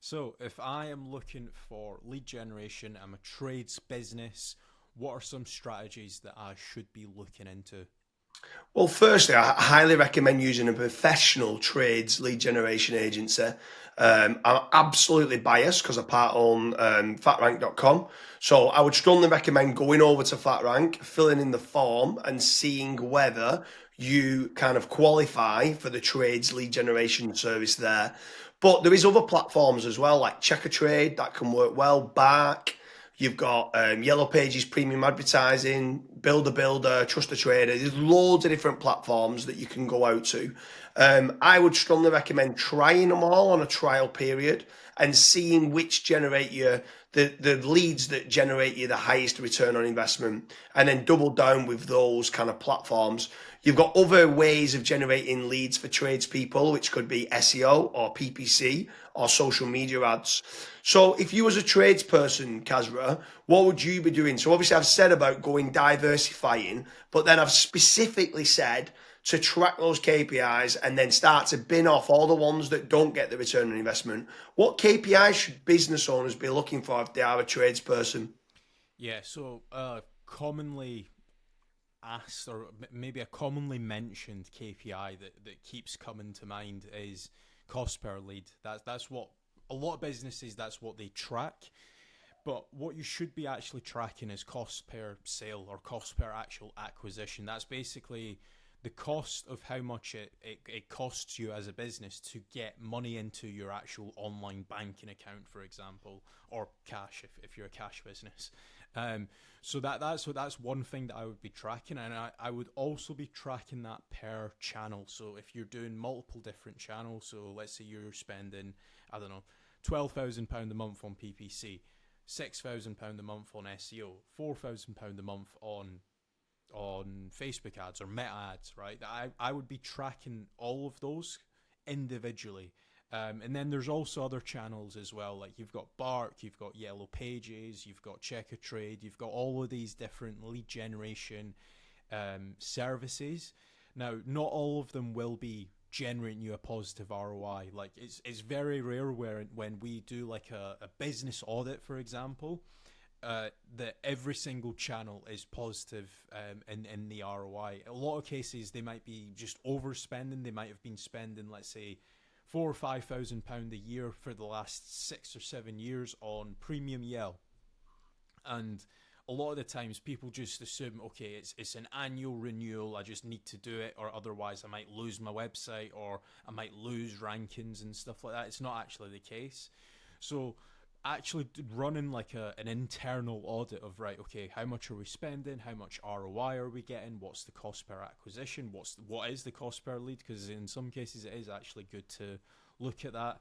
So, if I am looking for lead generation, I'm a trades business, what are some strategies that I should be looking into? Well, firstly, I highly recommend using a professional trades lead generation agency. I'm absolutely biased because I part own FatRank.com. So I would strongly recommend going over to FatRank, filling in the form, and seeing whether you kind of qualify for the trades lead generation service there. But there is other platforms as well, like Checker Trade that can work well. Bark. You've got Yellow Pages Premium Advertising, BuilderBuilder, TrustATrader. There's loads of different platforms that you can go out to. I would strongly recommend trying them all on a trial period and seeing which generate you the leads that generate you the highest return on investment, and then double down with those kind of platforms. You've got other ways of generating leads for tradespeople, which could be SEO or PPC or social media ads. So if you was a tradesperson, Kasra, what would you be doing? So obviously I've said about going diversifying, but then I've specifically said to track those KPIs and then start to bin off all the ones that don't get the return on investment. What KPIs should business owners be looking for if they are a tradesperson? Yeah, so commonly asked, or maybe a commonly mentioned KPI that keeps coming to mind is cost per lead. That's what a lot of businesses, that's what they track. But what you should be actually tracking is cost per sale or cost per actual acquisition. That's basically the cost of how much it costs you as a business to get money into your actual online banking account, for example, or cash if you're a cash business. So that's one thing that I would be tracking, and I would also be tracking that per channel. So if you're doing multiple different channels, so let's say you're spending, I don't know, £12,000 a month on PPC, £6,000 a month on SEO, £4,000 a month on Facebook ads or Meta ads, right? I would be tracking all of those individually. And then there's also other channels as well, like you've got Bark, you've got Yellow Pages, you've got Checker Trade, you've got all of these different lead generation services. Now, not all of them will be generating you a positive ROI. Like it's very rare when we do like a business audit, for example, that every single channel is positive in the ROI. A lot of cases they might be just overspending. They might have been spending, let's say, £4,000 or £5,000 a year for the last 6 or 7 years on premium Yell, and a lot of the times people just assume, okay, it's an annual renewal, I just need to do it, or otherwise I might lose my website or I might lose rankings and stuff like that. It's not actually the case. So actually running like an internal audit of, right, okay, how much are we spending, how much ROI are we getting, what's the cost per acquisition, what is the cost per lead, because in some cases it is actually good to look at that,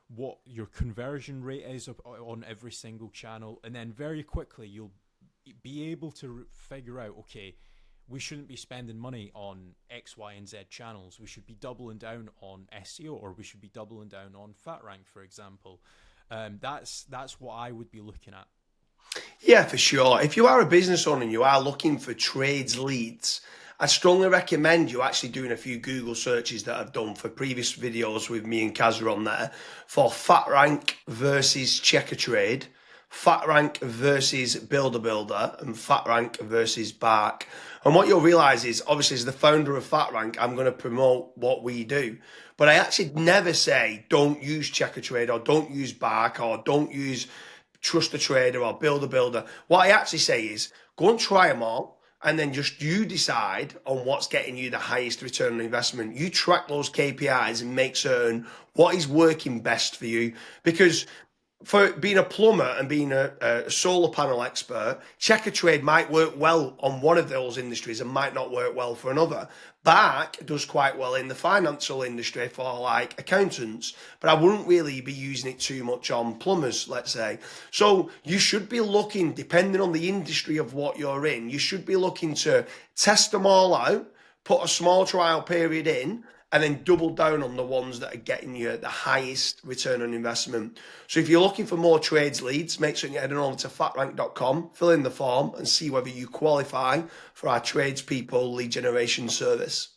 what your conversion rate is on every single channel, and then very quickly you'll be able to figure out, okay, we shouldn't be spending money on X, Y, and Z channels. We should be doubling down on SEO, or we should be doubling down on FatRank, for example. That's what I would be looking at. Yeah, for sure. If you are a business owner and you are looking for trades leads, I strongly recommend you actually doing a few Google searches that I've done for previous videos with me and Kazra on there for FatRank versus Checker Trade, FatRank versus BuilderBuilder, and FatRank versus Bark. And what you'll realize is, obviously, as the founder of FatRank, I'm going to promote what we do. But I actually never say don't use Checker Trade or don't use Bark or don't use TrustATrader or BuilderBuilder. What I actually say is go and try them all, and then just you decide on what's getting you the highest return on investment. You track those KPIs and make certain what is working best for you. Because for being a plumber and being a solar panel expert, Checker Trade might work well on one of those industries and might not work well for another. Bark does quite well in the financial industry for like accountants, but I wouldn't really be using it too much on plumbers, let's say. So you should be looking, depending on the industry of what you're in, you should be looking to test them all out, put a small trial period in, and then double down on the ones that are getting you the highest return on investment. So if you're looking for more trades leads, make sure you're heading over to fatrank.com, fill in the form, and see whether you qualify for our tradespeople lead generation service.